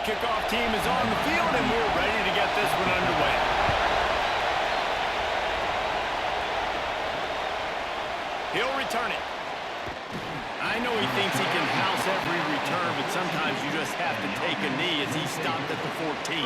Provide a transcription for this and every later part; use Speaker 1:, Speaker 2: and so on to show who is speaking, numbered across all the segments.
Speaker 1: kickoff team is on the field, and we're ready to get this one underway. He'll return it. I know he thinks he can house every return, but sometimes you just have to take a knee as he stopped at the 14.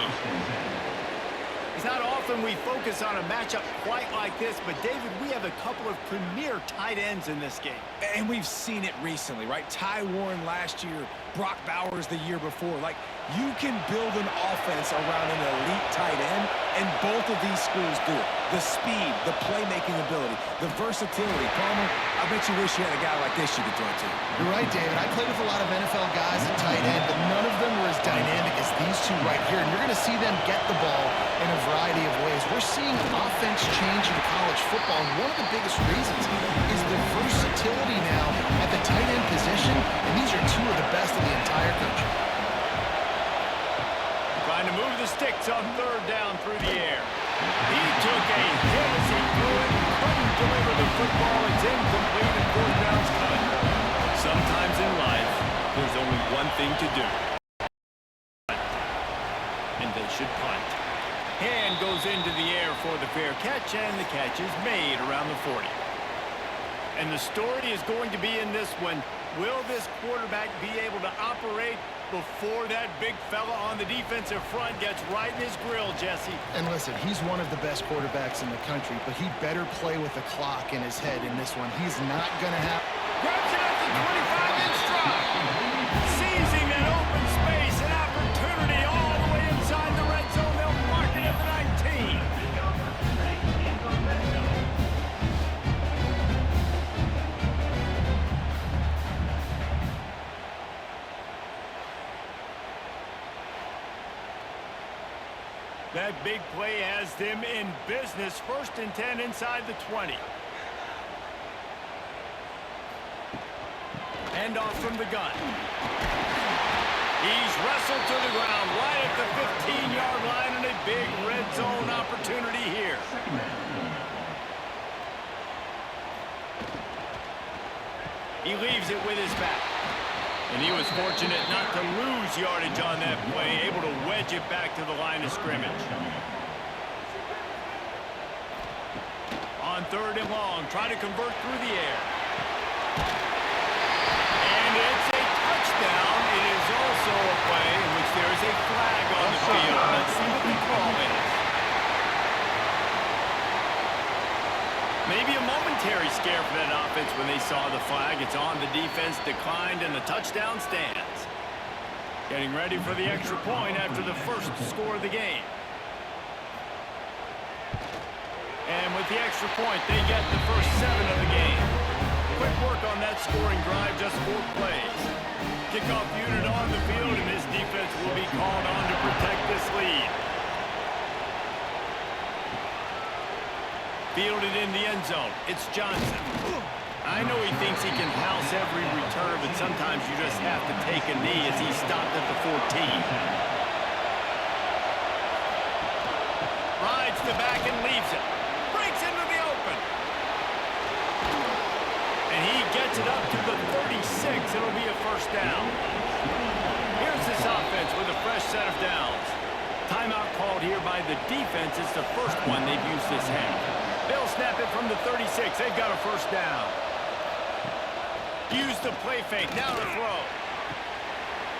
Speaker 1: It's not often we focus on a matchup quite like this, but David, we have a couple of premier tight ends in this game.
Speaker 2: And we've seen it recently, right? Ty Warren last year, Brock Bowers the year before. Like, you can build an offense around an elite tight end, and both of these schools do it. The speed, the playmaking ability, the versatility. Palmer, I bet you wish you had a guy like this you could throw to.
Speaker 3: You're right, David. I played with a lot of NFL guys at tight end, but none of them were as dynamic as these two right here. And you're going to see them get the ball in a variety of ways. We're seeing offense change in college football, and one of the biggest reasons is the versatility now at the tight end position, and these are two of the best in the entire country.
Speaker 1: Trying to move the sticks on third down through the air. He took a hit as he threw it, couldn't deliver the football. It's incomplete and fourth down's coming. Sometimes in life, there's only one thing to do. And they should punt. Hand goes into the air for the fair catch, and the catch is made around the 40. And the story is going to be in this one. Will this quarterback be able to operate before that big fella on the defensive front gets right in his grill, Jesse?
Speaker 3: And listen, he's one of the best quarterbacks in the country, but he better play with the clock in his head in this one. He's not going to have...
Speaker 1: Grabs it at the 25-inch drop. Seizing that open space, an opportunity all the way inside the red zone. They'll mark it at the 19. That big play has them in business. First and 10 inside the 20. Hand off from the gun. He's wrestled to the ground right at the 15-yard line, and a big red zone opportunity here. He leaves it with his back. And he was fortunate not to lose yardage on that play, able to wedge it back to the line of scrimmage. On third and long, try to convert through the air. And it's a touchdown. It is also a play in which there is a flag on the field. Let's see what the call is. Maybe a momentary scare for that offense when they saw the flag. It's on, the defense declined, and the touchdown stands. Getting ready for the extra point after the first score of the game. And with the extra point, they get the first 7 of the game. Quick work on that scoring drive, just 4 plays. Kickoff unit on the field, and this defense will be called on to protect this lead. Fielded in the end zone. It's Johnson. I know he thinks he can house every return, but sometimes you just have to take a knee as he stopped at the 14. Rides the back and leaves it. Breaks into the open. And he gets it up to the 36. It'll be a first down. Here's this offense with a fresh set of downs. Timeout called here by the defense. It's the first one they've used this half. They'll snap it from the 36. They've got a first down. Use the play fake. Now to throw.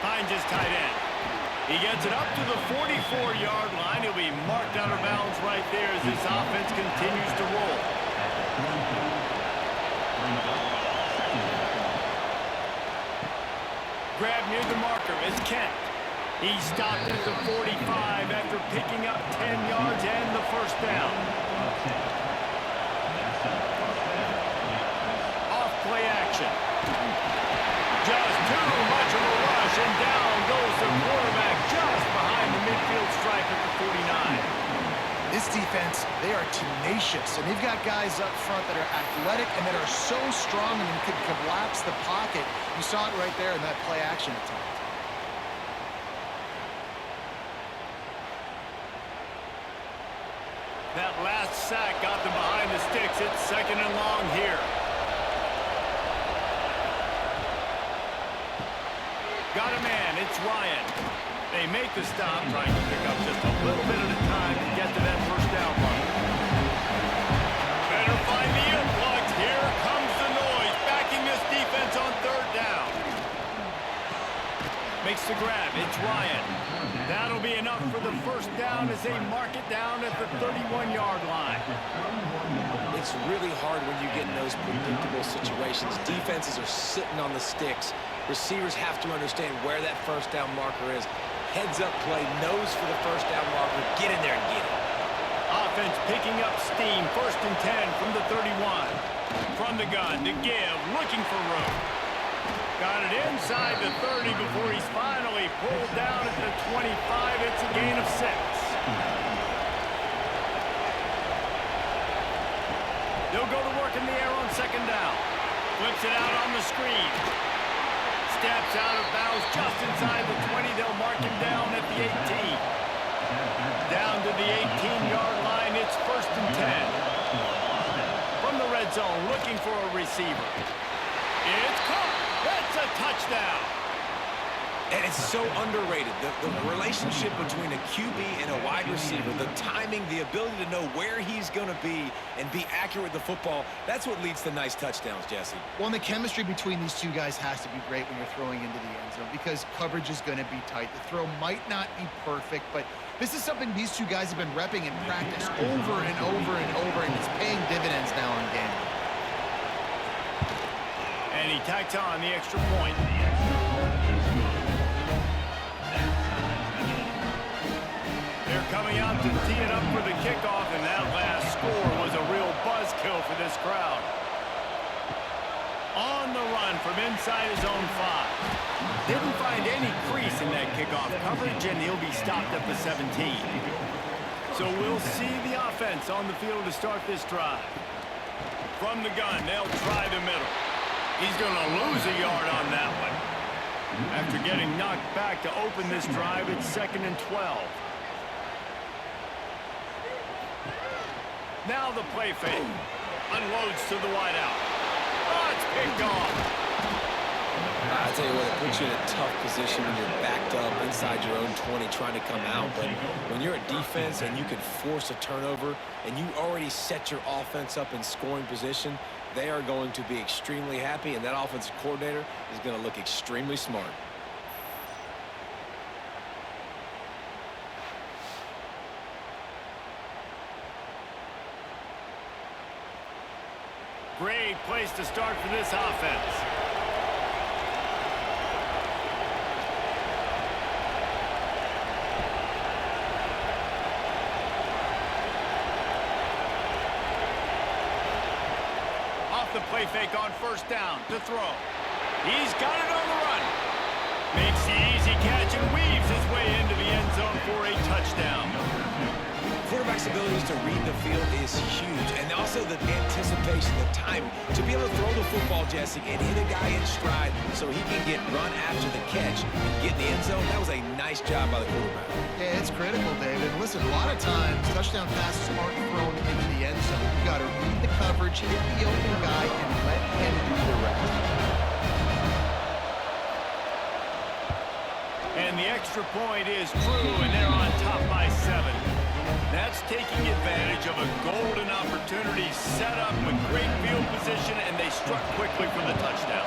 Speaker 1: Finds his tight end. He gets it up to the 44-yard line. He'll be marked out of bounds right there as this offense continues to roll. Grab near the marker is Kent. He stopped at the 45 after picking up 10 yards and the first down. Off play action. Just too much of a rush, and down goes the quarterback just behind the midfield stripe at the 49.
Speaker 3: This defense, they are tenacious, and they've got guys up front that are athletic and that are so strong and can collapse the pocket. You saw it right there in that play action attempt.
Speaker 1: That last sack got them behind the sticks. It's second and long here. Got a man. It's Ryan. They make the stop, trying to pick up just a little bit at a time to get to that first down mark. Better find the earplugs. Here comes the noise, backing this defense on third down. Makes the grab. It's Ryan. That'll be enough for the first down as they mark it down at the 31-yard line.
Speaker 2: It's really hard when you get in those predictable situations. Defenses are sitting on the sticks. Receivers have to understand where that first down marker is. Heads-up play, nose for the first down marker. Get in there and get it.
Speaker 1: Offense picking up steam. 1st and 10 from the 31. From the gun to give, looking for room. Got it inside the 30 before he's finally pulled down at the 25. It's a gain of 6. They'll go to work in the air on 2nd down. Flips it out on the screen. Steps out of bounds just inside the 20. They'll mark him down at the 18. Down to the 18-yard line. It's 1st and 10. From the red zone, looking for a receiver. It's caught. That's a touchdown.
Speaker 2: And it's so underrated. The relationship between a QB and a wide receiver, the timing, the ability to know where he's going to be and be accurate with the football, that's what leads to nice touchdowns, Jesse.
Speaker 3: Well, and the chemistry between these two guys has to be great when you're throwing into the end zone because coverage is going to be tight. The throw might not be perfect, but this is something these two guys have been repping in practice over and over and over, and it's paying dividends now in game.
Speaker 1: And he tacks on the extra point. They're coming out to tee it up for the kickoff, and that last score was a real buzzkill for this crowd. On the run from inside his own 5. Didn't find any crease in that kickoff coverage, and he'll be stopped at the 17. So we'll see the offense on the field to start this drive. From the gun, they'll try the middle. He's going to lose a yard on that one. After getting knocked back to open this drive, it's 2nd and 12. Now the play fake. Unloads to the wideout. Oh, it's picked off.
Speaker 2: I tell you what, it puts you in a tough position when you're backed up inside your own 20 trying to come out. But when you're a defense and you can force a turnover and you already set your offense up in scoring position, they are going to be extremely happy, and that offensive coordinator is going to look extremely smart.
Speaker 1: Great place to start for this offense. Off the play fake on 1st down to throw. He's got it on the run. Makes the easy catch and weaves his way into the end zone for a touchdown.
Speaker 2: Quarterback's abilities to read the field is huge, and also the anticipation, the timing. To be able to throw the football, Jesse, and hit a guy in stride so he can get run after the catch and get in the end zone, that was a nice job by the quarterback.
Speaker 3: Yeah, it's critical, David. Listen, a lot of times, touchdown passes aren't thrown into the end zone. You got to read the coverage, hit the open guy, and let him do the rest.
Speaker 1: And the extra point is true, and they're on top by 7. That's taking advantage of a golden opportunity set up with great field position, and they struck quickly for the touchdown.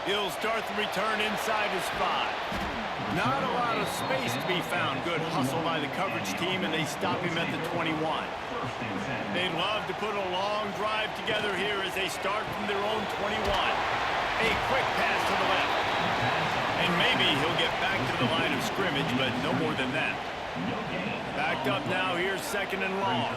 Speaker 1: He'll start the return inside his 5. Not a lot of space to be found. Good hustle by the coverage team, and they stop him at the 21. They'd love to put a long drive together here as they start from their own 21. A quick pass to the left. And maybe he'll get back to the line of scrimmage, but no more than that. Backed up now, here's 2nd and long.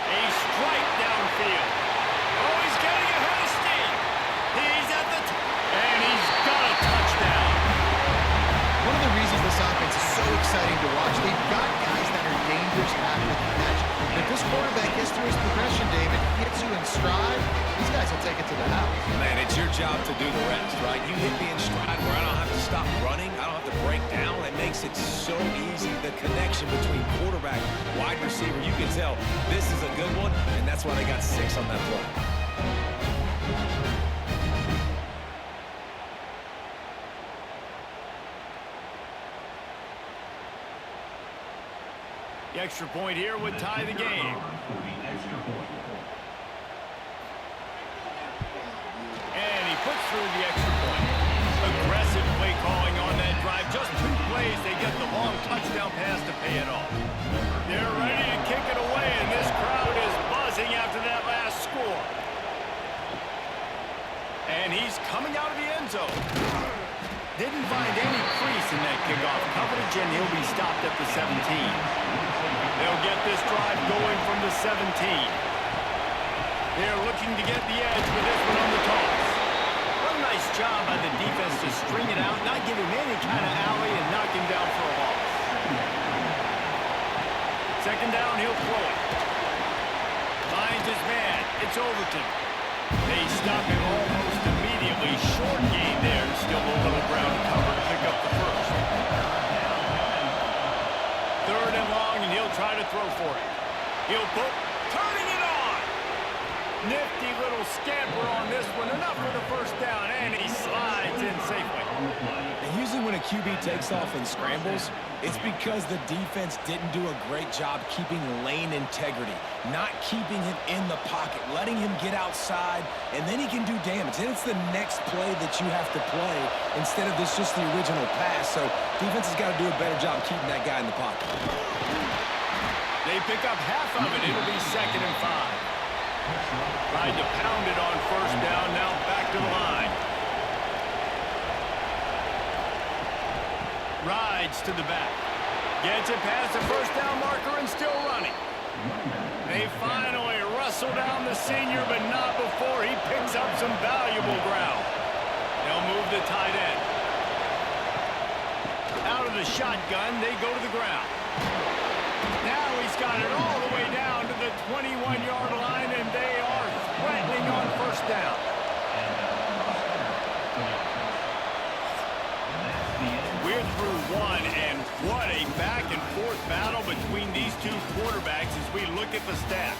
Speaker 1: A strike downfield. Oh, he's getting ahead of steam. He's at the and he's got a touchdown.
Speaker 3: One of the reasons this offense is so exciting to watch, they've got guys that are dangerous after the catch. If this quarterback gets through his progression, David, gets you in stride, these guys will take it to the house.
Speaker 2: Man, it's your job to do the rest, right? You hit me in stride where I don't have to stop running. I don't have to break down. It makes it so easy. The connection between quarterback, wide receiver, you can tell this is a good one, and that's why they got 6 on that play.
Speaker 1: The extra point here would tie the game. And he puts through the extra point. Aggressive play calling on that drive. Just 2 plays, they get the long touchdown pass to pay it off. They're ready to kick it away, and this crowd is buzzing after that last score. And he's coming out of the end zone. Didn't find any crease in that kickoff coverage, and he'll be stopped at the 17. They'll get this drive going from the 17. They're looking to get the edge with this one on the toss. What a nice job by the defense to string it out, not give him any kind of alley, and knock him down for a loss. Second down, he'll throw it. Finds his man. It's Overton. They stop him almost immediately. Short gain there. Still a little ground to cover to pick up the first. Third and long, and he'll try to throw for it. He'll put, turning it on. Nifty little scamper on this one. Enough for the first down, and he slides in safely.
Speaker 2: And usually when a QB takes off and scrambles, it's because the defense didn't do a great job keeping lane integrity, not keeping him in the pocket, letting him get outside, and then he can do damage. Then it's the next play that you have to play instead of this just the original pass. So defense has got to do a better job keeping that guy in the pocket.
Speaker 1: They pick up half of it. It'll be 2nd and 5. Tried to pound it on first down. Now back to the line. Rides to the back. Gets it past the first down marker and still running. They finally wrestle down the senior, but not before he picks up some valuable ground. They'll move the tight end. Out of the shotgun, they go to the ground. Now he's got it all the way down to the 21-yard line, and they are threatening on first down. We're through one, and what a back-and-forth battle between these two quarterbacks as we look at the stats.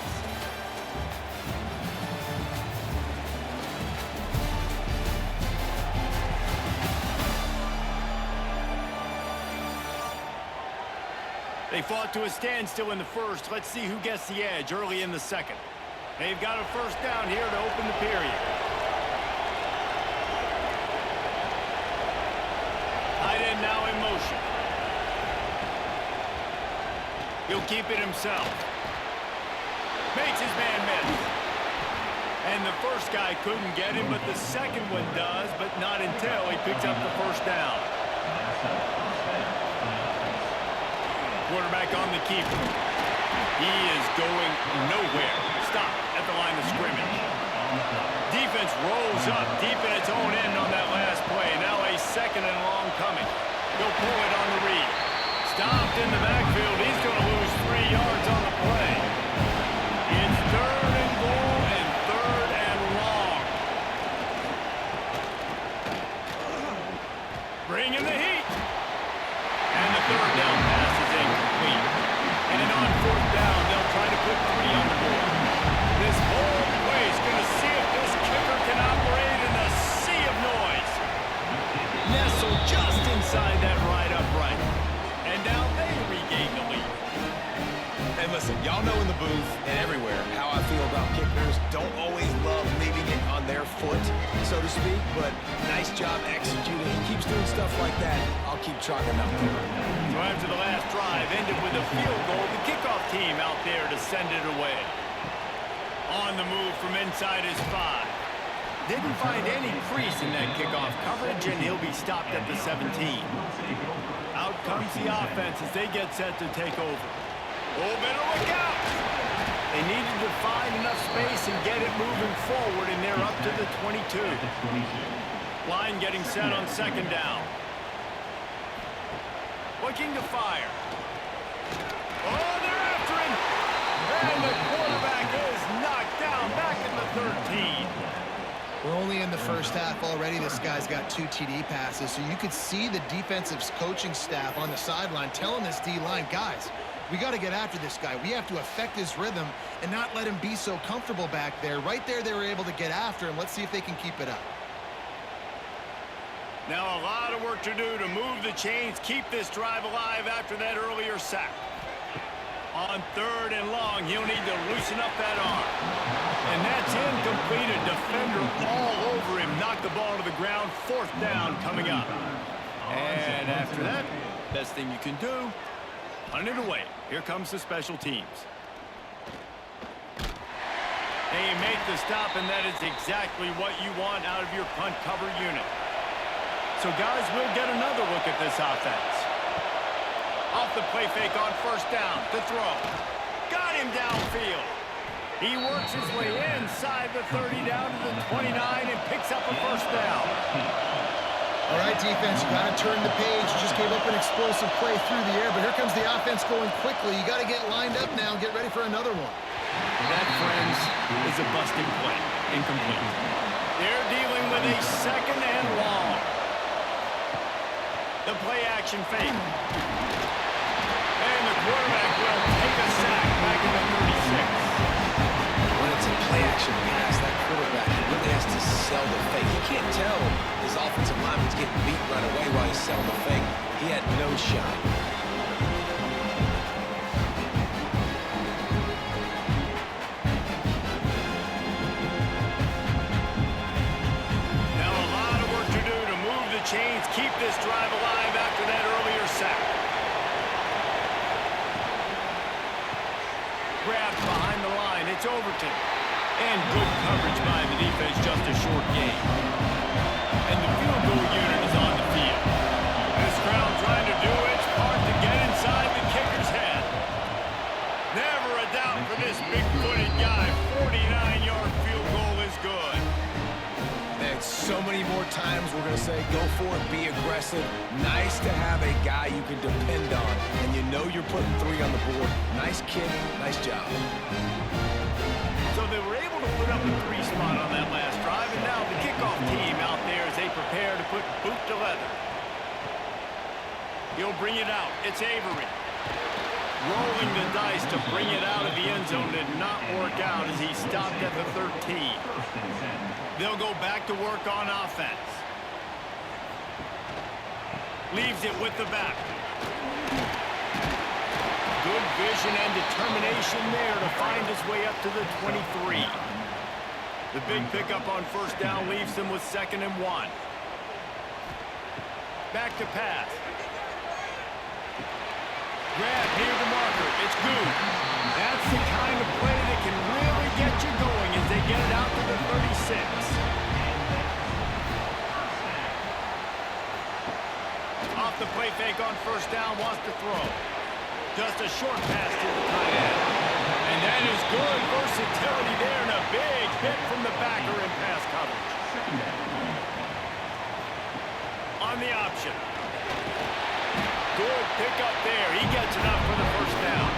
Speaker 1: They fought to a standstill in the first. Let's see who gets the edge early in the second. They've got a first down here to open the period. Tight end now in motion. He'll keep it himself. Makes his man miss. And the first guy couldn't get him, but the second one does, but not until he picks up the first down. Quarterback on the keeper. He is going nowhere. Stop at the line of scrimmage. Defense rolls up deep in its own end on that last play. Now a 2nd and long coming. He'll pull it on the read. Stopped in the backfield. He's going to lose 3 yards on the play. It's 3rd and goal and 3rd and long. Bringing the heat. And the 3rd down pass is incomplete. And then on 4th down, they'll try to put 3 on the board. This whole play is going to see if this kicker can operate in a sea of noise. Nestled just inside that right upright. And now they regain the lead.
Speaker 2: And listen, y'all know in the booth and everywhere how I feel about kickers. Don't always love leaving it on their foot, so to speak, but nice job executing. He keeps doing stuff like that. I'll keep chalking up to him.
Speaker 1: So after the last drive ended with a field goal, the kickoff team out there to send it away. On the move from inside his 5. Didn't find any crease in that kickoff coverage, and he'll be stopped at the 17. Out comes the offense as they get set to take over. Oh, better look out! They needed to find enough space and get it moving forward, and they're up to the 22. Line getting set on 2nd down. Looking to fire. Oh, they're after him! And the quarterback is knocked down back in the 13.
Speaker 3: We're only in the first half already. This guy's got 2 TD passes, so you could see the defensive coaching staff on the sideline telling this D-line, guys, we got to get after this guy. We have to affect his rhythm and not let him be so comfortable back there. Right there, they were able to get after him. Let's see if they can keep it up.
Speaker 1: Now a lot of work to do to move the chains, keep this drive alive after that earlier sack. On 3rd and long, he'll need to loosen up that arm. And that's incomplete. A defender all over him. Knocked the ball to the ground. 4th down coming up. And after that, best thing you can do, punt it away. Here comes the special teams. They make the stop, and that is exactly what you want out of your punt cover unit. So, guys, we'll get another look at this offense. Off the play fake on 1st down to throw. Got him downfield. He works his way inside the 30 down to the 29 and picks up a 1st down.
Speaker 3: All right, defense, you got to turn the page. You just gave up an explosive play through the air, but here comes the offense going quickly. You got to get lined up now and get ready for another one.
Speaker 1: That, friends, is a busted play. Incomplete. They're dealing with a 2nd and long. The play action fake. And the quarterback will take a sack back in the 36.
Speaker 2: When it's a play-action pass, that quarterback really has to sell the fake. He can't tell his offensive lineman's getting beat right away while he's selling the fake. He had no shot.
Speaker 1: Now a lot of work to do to move the chains, keep this drive alive after that earlier sack. Grabbed behind the line, it's Overton. And good coverage by the defense, just a short gain. And the field goal unit is on the field. This crowd trying to do its part to get inside the kicker's head. Never a doubt for this big-footed guy. 49-yard field goal is good.
Speaker 2: And so many more times we're going to say, go for it, be aggressive. Nice to have a guy you can depend on, and you know you're putting 3 on the board. Nice kick, nice job.
Speaker 1: So they were able to put up a 3 spot on that last drive, and now the kickoff team out there as they prepare to put boot to leather. He'll bring it out. It's Avery. Rolling the dice to bring it out of the end zone did not work out as he stopped at the 13. They'll go back to work on offense. Leaves it with the back. Good vision and determination there to find his way up to the 23. The big pickup on 1st down leaves them with 2nd and 1. Back to pass. Grab near the marker. It's good. That's the kind of play that can really get you going as they get it out to the 36. Off the play fake on 1st down, wants to throw. Just a short pass to the tight end. And that is good versatility there and a big hit from the backer in pass coverage. On the option. Good pickup there. He gets enough for the 1st down.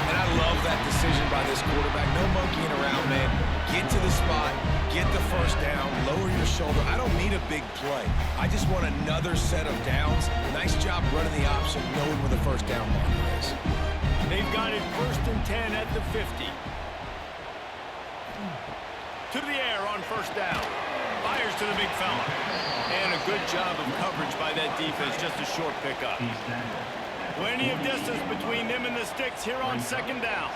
Speaker 2: And I love that decision by this quarterback. No monkeying around, man. Get to the spot, get the 1st down, lower your shoulder. I don't need a big play. I just want another set of downs. Nice job running the option, knowing where the 1st down marker is.
Speaker 1: They've got it 1st and 10 at the 50. To the air on 1st down. Fires to the big fella. And a good job of coverage by that defense, just a short pickup. Plenty of distance between them and the sticks here on 2nd down.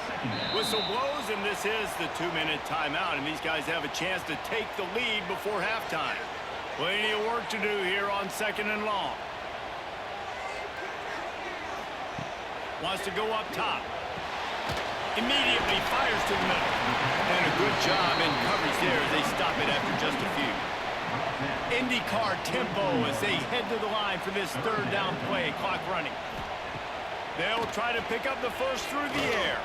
Speaker 1: Whistle blows, and this is the 2-minute timeout, and these guys have a chance to take the lead before halftime. Plenty of work to do here on 2nd and long. Wants to go up top. Immediately fires to the middle. And a good job in coverage there as they stop it after just a few. IndyCar tempo as they head to the line for this 3rd down play. Clock running. They'll try to pick up the 1st through the air.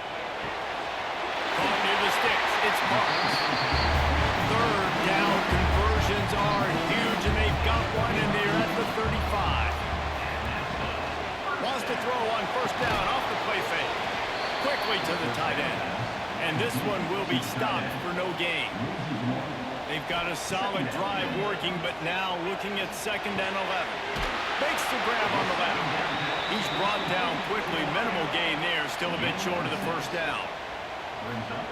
Speaker 1: Caught near the sticks. It's Parks. 3rd down conversions are huge, and they've got one, and they're at the 35. Wants to throw on 1st down off the play fake. Quickly to the tight end. And this one will be stopped for no gain. They've got a solid drive working, but now looking at 2nd and 11. Makes the grab on the left. He's brought down quickly. Minimal gain there. Still a bit short of the 1st down.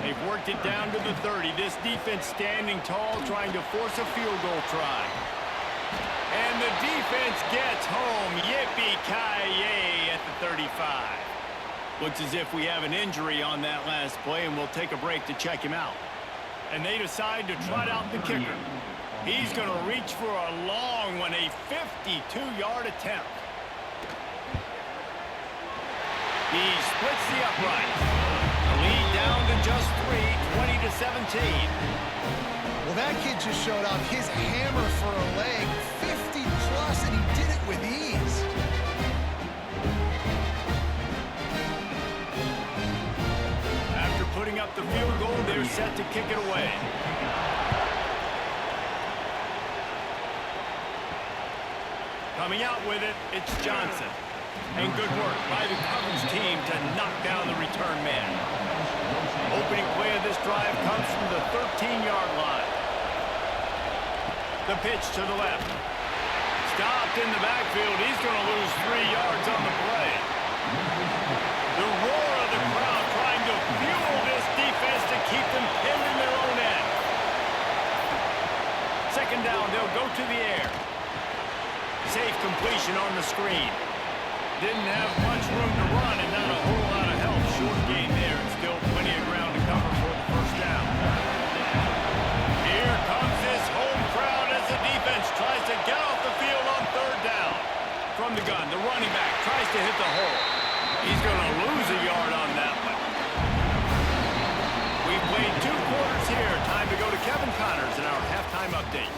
Speaker 1: They've worked it down to the 30. This defense standing tall, trying to force a field goal try. And the defense gets home. Yippee-ki-yay at the 35. Looks as if we have an injury on that last play, and we'll take a break to check him out. And they decide to trot out the kicker. He's going to reach for a long one, a 52-yard attempt. He splits the uprights. The lead down to just 3, 20-17.
Speaker 3: Well, that kid just showed off his hammer for a leg, 50-plus, and he did it with ease.
Speaker 1: After putting up the field goal, they're set to kick it away. Coming out with it, it's Johnson. And good work by the coverage team to knock down the return man. Opening play of this drive comes from the 13-yard line. The pitch to the left. Stopped in the backfield. He's going to lose 3 yards on the play. The roar of the crowd trying to fuel this defense to keep them pinned in their own end. Second down, they'll go to the air. Safe completion on the screen. Didn't have much room to run and not a whole lot of help. Short gain there and still plenty of ground to cover for the first down. Here comes this home crowd as the defense tries to get off the field on third down. From the gun, the running back tries to hit the hole. He's going to lose a yard on that one. We've played 2 quarters here. Time to go to Kevin Connors in our halftime update.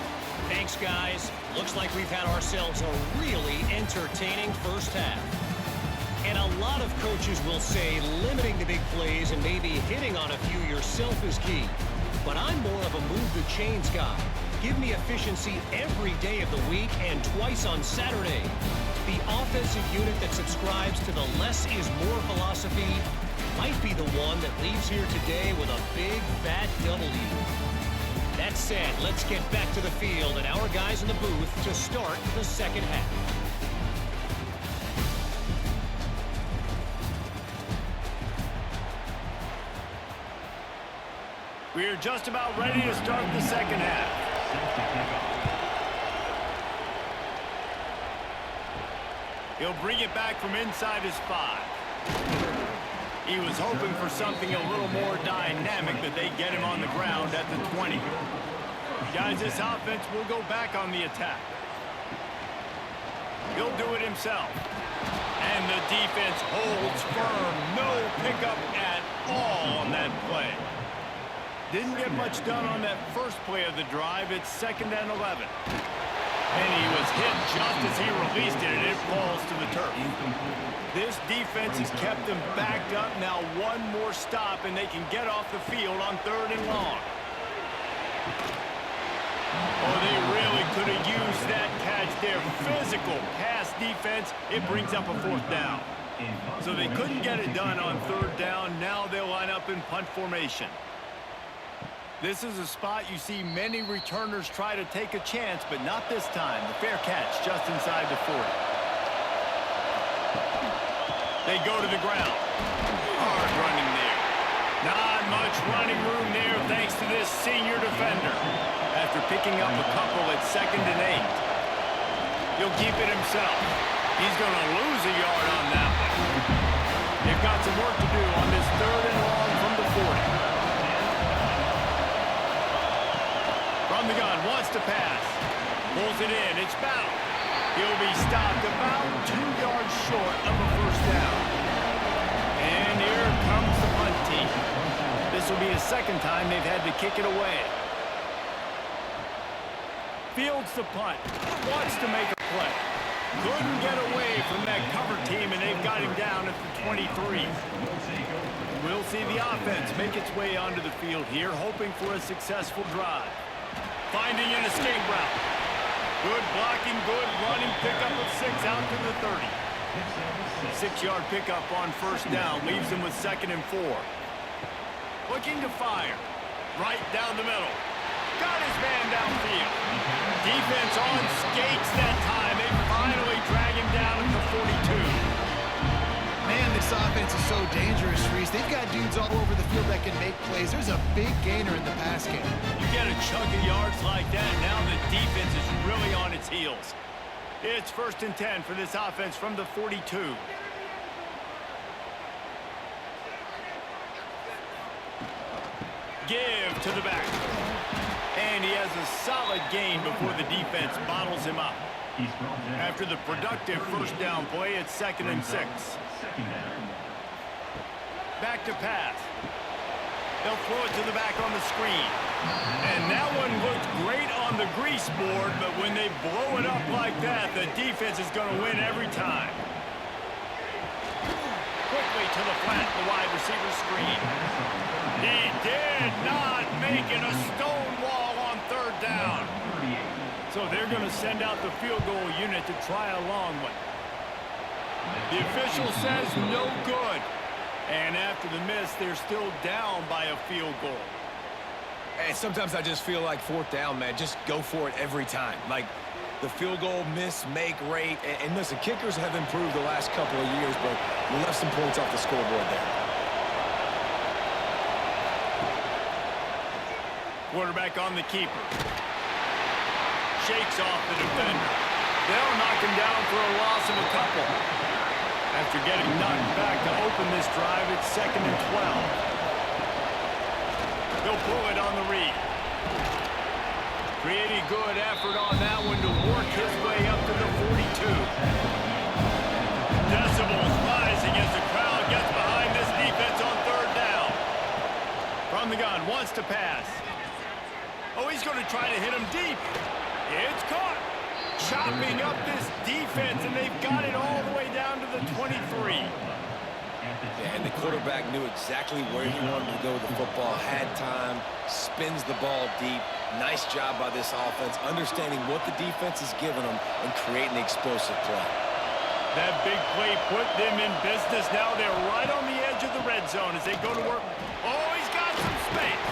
Speaker 4: Thanks, guys. Looks like we've had ourselves a really entertaining first half. And a lot of coaches will say limiting the big plays and maybe hitting on a few yourself is key. But I'm more of a move the chains guy. Give me efficiency every day of the week and twice on Saturday. The offensive unit that subscribes to the less is more philosophy might be the one that leaves here today with a big, fat W. That said, let's get back to the field and our guys in the booth to start the second half.
Speaker 1: We're just about ready to start the second half. He'll bring it back from inside his 5. He was hoping for something a little more dynamic, but they get him on the ground at the 20. Guys, this offense will go back on the attack. He'll do it himself. And the defense holds firm. No pickup at all on that play. Didn't get much done on that first play of the drive. It's 2nd and 11. And he was hit just as he released it, and it falls to the turf. This defense has kept them backed up. Now one more stop, and they can get off the field on 3rd and long. Oh, they really could have used that catch there. Physical pass defense. It brings up a 4th down. So they couldn't get it done on 3rd down. Now they'll line up in punt formation. This is a spot you see many returners try to take a chance, but not this time. The fair catch just inside the 40. They go to the ground. Hard running there. Not much running room there thanks to this senior defender. After picking up a couple at 2nd and 8. He'll keep it himself. He's going to lose a yard on that one. They've got some work to do on this 3rd and long from the 40. From the gun, wants to pass. Pulls it in, it's Bound. He'll be stopped about 2 yards short of a first down. And here comes the punt team. This will be the 2nd time they've had to kick it away. Fields the punt, wants to make a play. Couldn't get away from that cover team, and they've got him down at the 23. We'll see the offense make its way onto the field here, hoping for a successful drive. Finding an escape route. Good blocking, good running pickup of 6 out to the 30. 6-yard pickup on first down leaves him with 2nd and 4. Looking to fire. Right down the middle. Got his man downfield. Defense on skates that time. They finally drag him down at the 42.
Speaker 3: Man, this offense is so dangerous, Reese. They've got dudes all over the field that can make plays. There's a big gainer in the pass game.
Speaker 1: You get a chunk of yards like that, now the defense is really on its heels. It's 1st and 10 for this offense from the 42. Give to the back. And he has a solid gain before the defense bottles him up. After the productive first down play, it's 2nd and 6. Back to pass. They'll throw it to the back on the screen. And that one looked great on the grease board, but when they blow it up like that, the defense is going to win every time. Quickly to the flat, the wide receiver screen. He did not make it a stone wall on 3rd down. So they're going to send out the field goal unit to try a long one. The official says no good. And after the miss, they're still down by a field goal.
Speaker 2: And sometimes I just feel like 4th down, man, just go for it every time. Like the field goal miss, make rate. And listen, kickers have improved the last couple of years, but we left some points off the scoreboard there.
Speaker 1: Quarterback on the keeper. Shakes off the defender. They'll knock him down for a loss of a couple. After getting knocked back to open this drive, it's 2nd and 12. He'll pull it on the read. Pretty good effort on that one to work his way up to the 42. Decibels rising as the crowd gets behind this defense on 3rd down. From the gun, wants to pass. Oh, he's going to try to hit him deep. It's caught. Chopping up this defense, and they've got it all the way down to the 23.
Speaker 2: Yeah, and the quarterback knew exactly where he wanted to go with the football, had time, spins the ball deep. Nice job by this offense, understanding what the defense is giving them and creating the explosive play.
Speaker 1: That big play put them in business. Now they're right on the edge of the red zone as they go to work. Oh, he's got some space.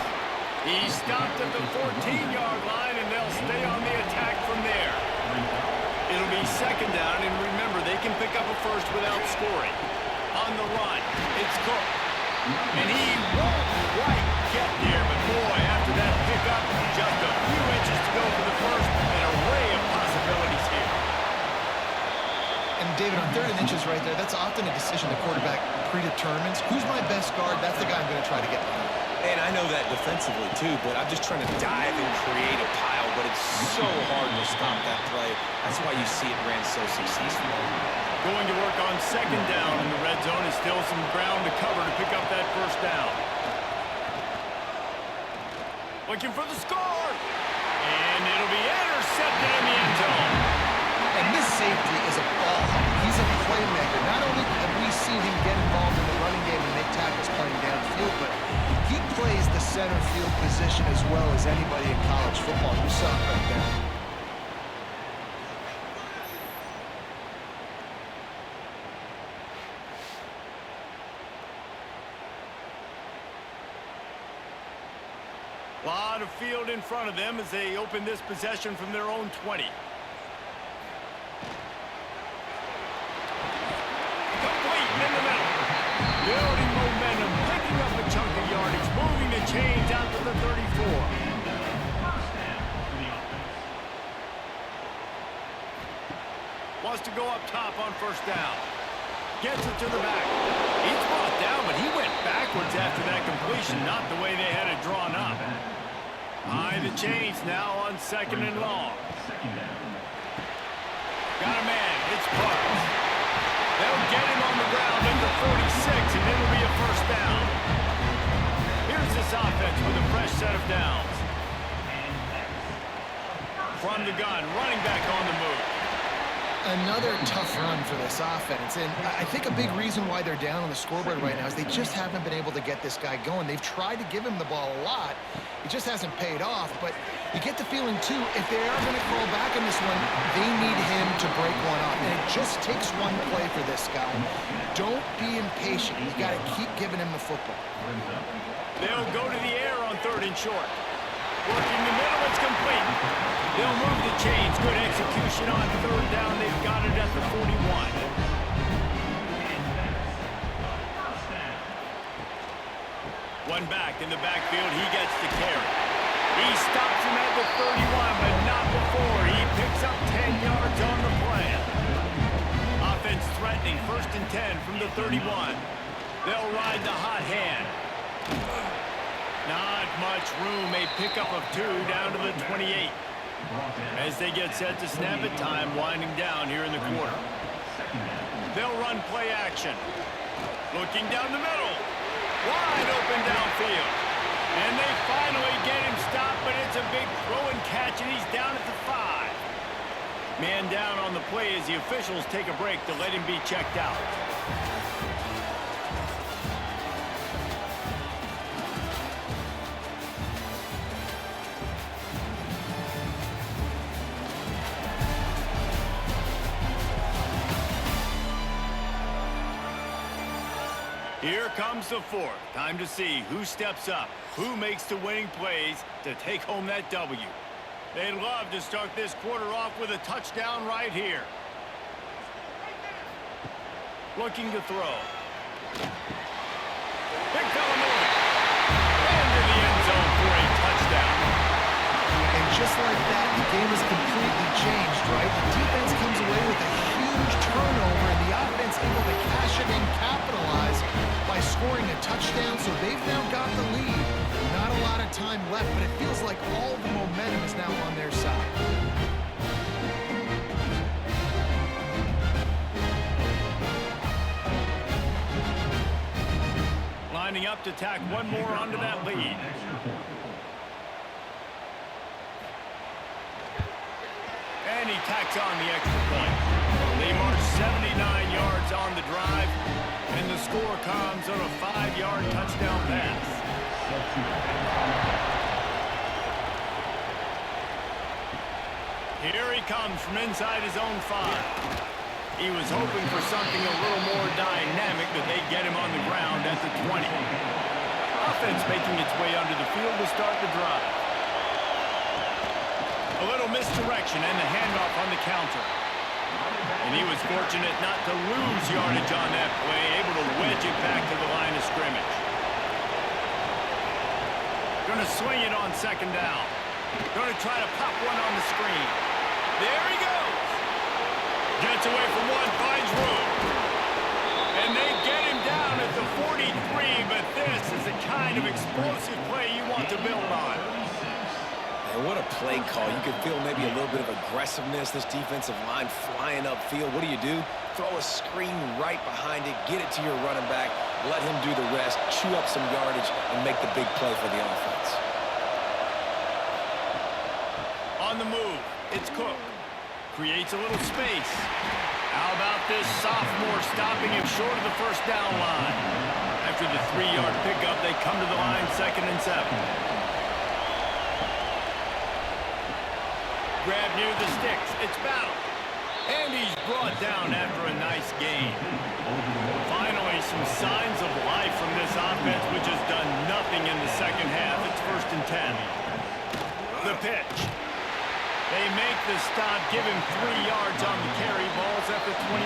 Speaker 1: He stopped at the 14-yard line, and they'll stay on the attack from there. It'll be 2nd down, and remember, they can pick up a first without scoring. On the run, it's Cook. And he won't quite get there, but boy, after that pickup, just a few inches to go for the first, an array of possibilities here.
Speaker 3: And David, on 3rd and inches right there, that's often a decision the quarterback predetermines. Who's my best guard? That's the guy I'm going to try to get behind.
Speaker 2: And I know that defensively, too, but I'm just trying to dive and create a pile, but it's so hard to stop that play. That's why you see it ran so successfully.
Speaker 1: Going to work on 2nd down in the red zone is still some ground to cover to pick up that first down. Looking for the score. And it'll be intercepted in the end zone.
Speaker 3: And this safety is a ball hawk. He's a playmaker. Not only have we seen him get involved in the running game and make tackles playing downfield, but he plays the center field position as well as anybody in college football. You saw it right there.
Speaker 1: A lot of field in front of them as they open this possession from their own 20. Complete in the middle. Building momentum, picking up a chunk of yardage, moving the chains out to the 34. Wants to go up top on 1st down. Gets it to the back. He's brought down, but he went backwards after that completion, not the way they had it drawn up. High the chains now on 2nd and long. Got a man. It's Parks. They'll get him on the ground at the 46, and it'll be a 1st down. Here's this offense with a fresh set of downs. From the gun, running back on the move.
Speaker 3: Another tough run for this offense, and I think a big reason why they're down on the scoreboard right now is they just haven't been able to get this guy going. They've tried to give him the ball a lot. It just hasn't paid off, but you get the feeling, too, if they are going to crawl back in this one, they need him to break one off, and it just takes one play for this guy. Don't be impatient. You got to keep giving him the football.
Speaker 1: They'll go to the air on 3rd and short. Working the middle, it's complete. They'll move the chains. Good execution on 3rd down. They've got it at the 41. One back in the backfield. He gets the carry. He stops him at the 31, but not before. He picks up 10 yards on the play. Offense threatening. 1st and 10 from the 31. They'll ride the hot hand. Not much room. A pickup of 2 down to the 28. As they get set to snap it, time winding down here in the quarter. They'll run play action. Looking down the middle. Wide open downfield. And they finally get him stopped, but it's a big throw and catch, and he's down at the 5. Man down on the play as the officials take a break to let him be checked out. Here comes the 4th. Time to see who steps up, who makes the winning plays to take home that W. They'd love to start this quarter off with a touchdown right here. Looking to throw. Big fella moving. Into the end zone for a touchdown.
Speaker 3: And just like that, the game is completely changed, right? The defense comes away with a huge turnover, and the offense able to cash it in, capitalize by scoring a touchdown, so they've now got the lead. Not a lot of time left, but it feels like all the momentum is now on their side.
Speaker 1: Lining up to tack one more onto that lead. And he tacks on the extra point. They march 79 yards on the drive, and the score comes on a 5-yard touchdown pass. Here he comes from inside his own 5. He was hoping for something a little more dynamic, but they get him on the ground at the 20. Offense making its way under the field to start the drive. A little misdirection and the handoff on the counter. And he was fortunate not to lose yardage on that play, able to wedge it back to the line of scrimmage. Going to swing it on 2nd down. Going to try to pop one on the screen. There he goes. Gets away from one, finds room. And they get him down at the 43, but this is the kind of explosive play you want to build on.
Speaker 2: And what a play call. You could feel maybe a little bit of aggressiveness, this defensive line flying upfield. What do? Throw a screen right behind it, get it to your running back, let him do the rest, chew up some yardage, and make the big play for the offense.
Speaker 1: On the move, it's Cook. Creates a little space. How about this sophomore stopping him short of the 1st down line? After the 3-yard pickup, they come to the line 2nd and 7. Grab near the sticks. It's Battle. And he's brought down after a nice gain. Finally, some signs of life from this offense, which has done nothing in the 2nd half. It's 1st and 10. The pitch. They make the stop, give him 3 yards on the carry. Ball's at the 24.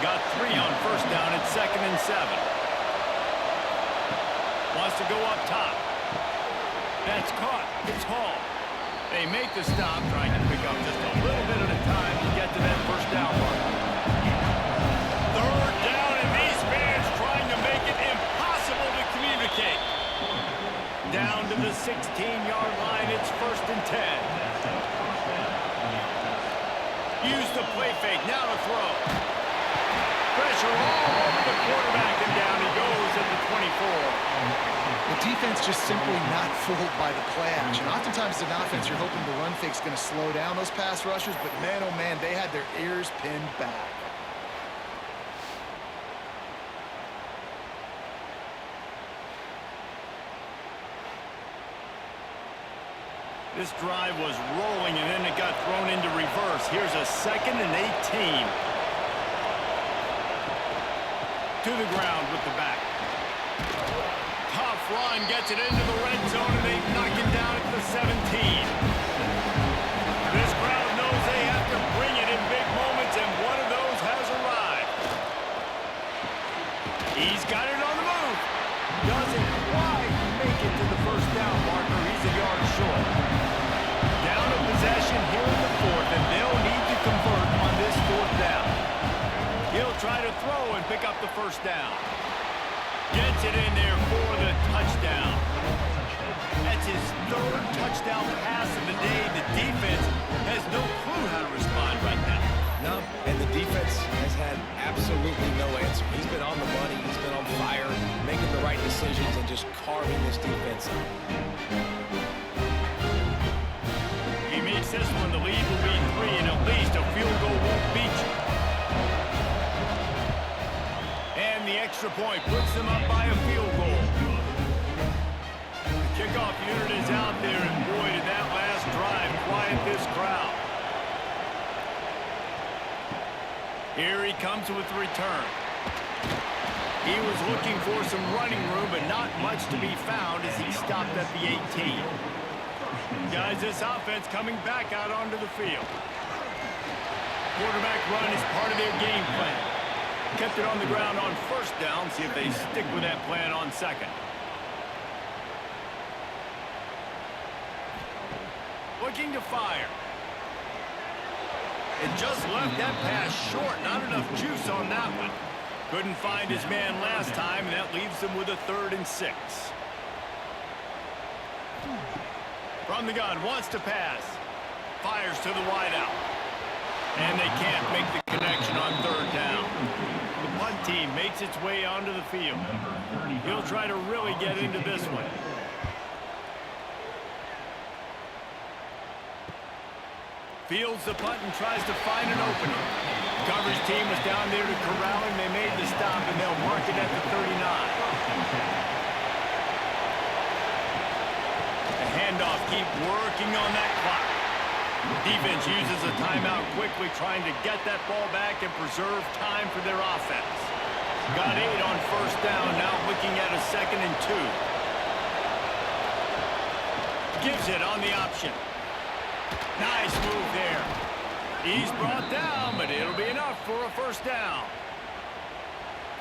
Speaker 1: Got 3 on 1st down at 2nd and 7. Wants to go up top. That's caught. It's Hall. They make the stop, trying to pick up just a little bit at a time to get to that 1st down mark. 3rd down, and these fans trying to make it impossible to communicate. Down to the 16-yard line, it's 1st and 10. Use the play fake, now to throw. Pressure all over the quarterback, and down he goes at the 24.
Speaker 3: The defense just simply not fooled by the play action. Oftentimes, as an offense, you're hoping the run fake's going to slow down those pass rushers, but man, oh man, they had their ears pinned back.
Speaker 1: This drive was rolling, and then it got thrown into reverse. Here's a 2nd and 18. To the ground with the back. Tough run, gets it into the red zone, and they knock him down at the 17. This crowd knows they have to bring it in big moments, and one of those has arrived. He's got it on the move. Doesn't quite make it to the 1st down marker. He's a yard short. Down a possession here in the 4th, and they'll need to convert on this 4th down. He'll try to throw and pick up the 1st down. Gets it in there for the touchdown. That's his third touchdown pass of the day. The defense has no clue how to respond right now.
Speaker 2: No, and the defense has had absolutely no answer. He's been on the money. He's been on fire, making the right decisions and just carving this defense up.
Speaker 1: He makes this one. The lead will be 3, and at least a field goal won't beat you. And the extra point puts them up by a field goal. The kickoff unit is out there, and boy, did that last drive quiet this crowd. Here he comes with the return. He was looking for some running room, but not much to be found as he stopped at the 18. Guys, this offense coming back out onto the field. Quarterback run is part of their game plan. Kept it on the ground on first down. See if they stick with that plan on second. Looking to fire. It just left that pass short. Not enough juice on that one. Couldn't find his man last time, and that leaves them with a 3rd and 6. From the gun, wants to pass. Fires to the wideout. And they can't make the connection on 3rd down. The punt team makes its way onto the field. He'll try to really get into this one. Fields the punt and tries to find an opening. The coverage team was down there to corral him. They made the stop, and they'll mark it at the 39. The handoff, keep working on that clock. Defense uses a timeout quickly, trying to get that ball back and preserve time for their offense. Got 8 on first down, now looking at a 2nd and 2. Gives it on the option. Nice move there. He's brought down, but it'll be enough for a first down.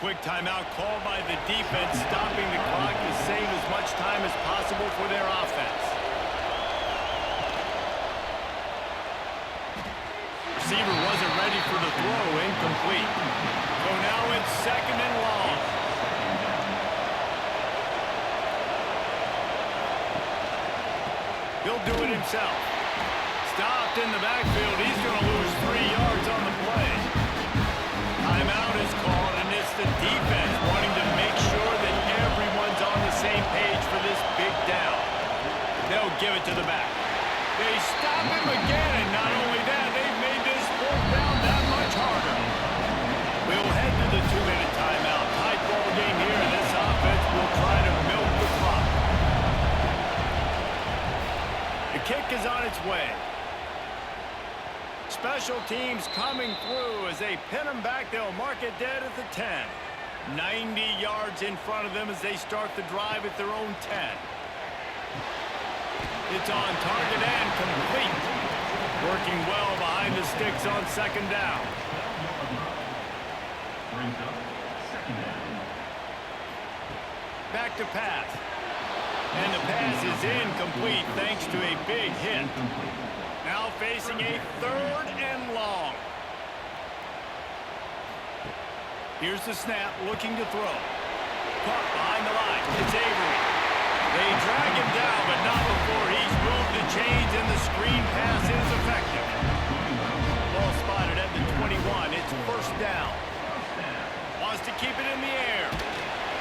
Speaker 1: Quick timeout called by the defense, stopping the clock to save as much time as possible for their offense. Receiver wasn't ready for the throw, incomplete. So now it's 2nd and long. He'll do it himself. Stopped in the backfield. He's going to lose 3 yards on the play. Timeout is called, and it's the defense wanting to make sure that everyone's on the same page for this big down. They'll give it to the back. They stop him again, and not only that, they've made this 4th down that much harder. We'll head to the 2-minute timeout. Tight ball game here, and this offense will try to milk the clock. The kick is on its way. Special teams coming through as they pin them back. They'll mark it dead at the 10. 90 yards in front of them as they start the drive at their own 10. It's on target and complete. Working well behind the sticks on 2nd down. Back to pass. And the pass is incomplete thanks to a big hit. Now facing a 3rd and long. Here's the snap, looking to throw. Caught behind the line. It's Avery. They drag him down, but not before he's moved the chains, and the screen pass is effective. Ball spotted at the 21. It's 1st down. Wants to keep it in the air.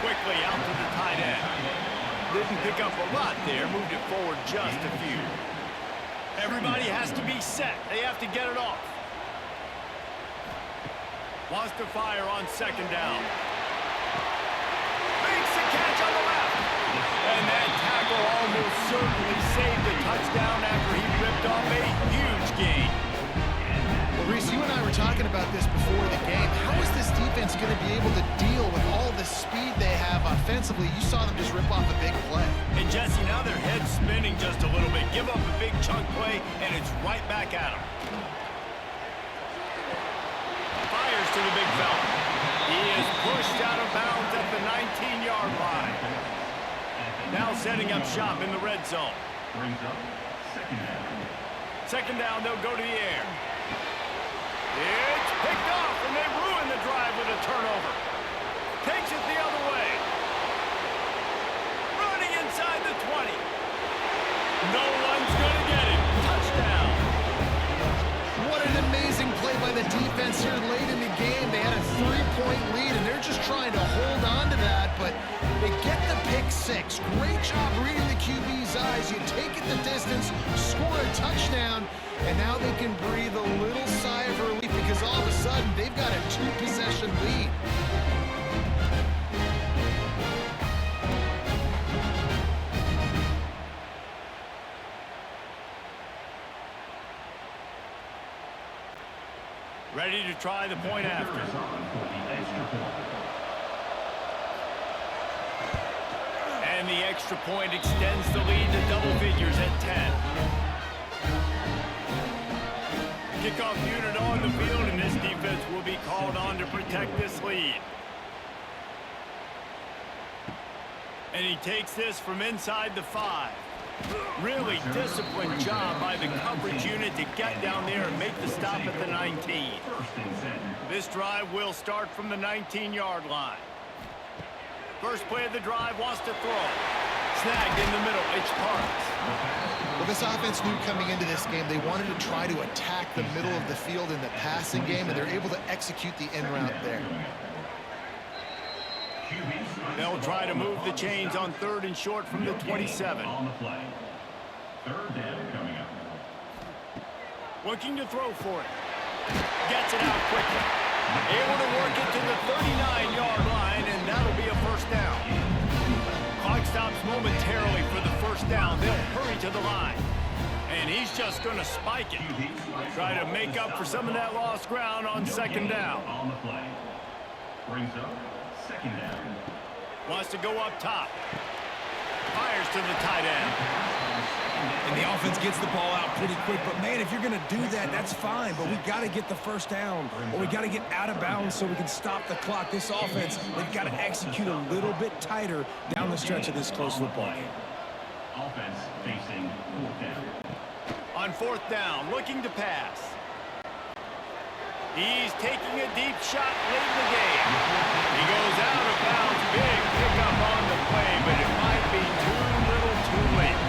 Speaker 1: Quickly out to the tight end. Didn't pick up a lot there. Moved it forward just a few. Everybody has to be set. They have to get it off. Wants to fire on 2nd down. Makes the catch on the left. And that tackle almost certainly saved the touchdown after he ripped off a huge gain.
Speaker 3: Well, Reese, you and I were talking about this before the game. How is this defense going to be able to deal with all the speed they have offensively? You saw them just rip off a big play.
Speaker 1: And Jesse, now their head's spinning just a little bit. Give up a big chunk play, and it's right back at them. Fires to the big fella. He is pushed out of bounds at the 19-yard line. Now setting up shop in the red zone. 2nd down, they'll go to the air. It's picked off, and they ruin the drive with a turnover. Takes it the other way.
Speaker 3: by the defense here late in the game. They had a 3-point lead, and they're just trying to hold on to that, but they get the pick six. Great job reading the QB's eyes. You take it the distance, score a touchdown, and now they can breathe a little sigh of relief because all of a sudden they've got a 2-possession lead.
Speaker 1: Ready to try the point after. And the extra point extends the lead to double figures at 10. Kickoff unit on the field, and this defense will be called on to protect this lead. And he takes this from inside the 5. Really disciplined job by the coverage unit to get down there and make the stop at the 19. This drive will start from the 19-yard line. First play of the drive, wants to throw. Snagged in the middle, it's Parks.
Speaker 3: Well, this offense knew coming into this game they wanted to try to attack the middle of the field in the passing game, and they're able to execute the in route there.
Speaker 1: They'll try to move the chains on 3rd and short from the 27.
Speaker 5: On the play. 3rd down coming up.
Speaker 1: Looking to throw for it. Gets it out quickly. Able to work it to the 39-yard line, and that'll be a first down. Clock stops momentarily for the first down. They'll hurry to the line. And he's just going to spike it. Try to make up for some of that lost ground on 2nd down.
Speaker 5: On the play. Brings up 2nd down.
Speaker 1: Wants to go up top. Fires to the tight end.
Speaker 2: And the offense gets the ball out pretty quick. But, man, if you're going to do that, that's fine. But we got to get the first down, or we got to get out of bounds so we can stop the clock. This offense, they've got to execute a little bit tighter down the stretch of this close football game.
Speaker 5: Offense facing 4th down.
Speaker 1: On 4th down, looking to pass. He's taking a deep shot late in the game. He goes out of bounds. Big pickup on the play, but it might be too little too late.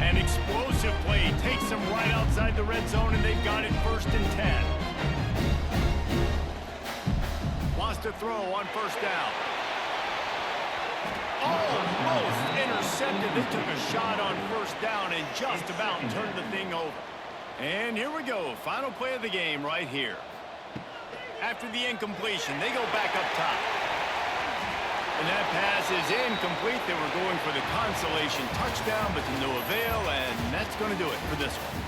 Speaker 1: An explosive play takes them right outside the red zone, and they've got it 1st and 10. Wants to throw on 1st down. Almost intercepted. They took a shot on 1st down and just about turned the thing over. And here we go. Final play of the game right here. After the incompletion, they go back up top. And that pass is incomplete. They were going for the consolation touchdown, but to no avail, and that's going to do it for this one.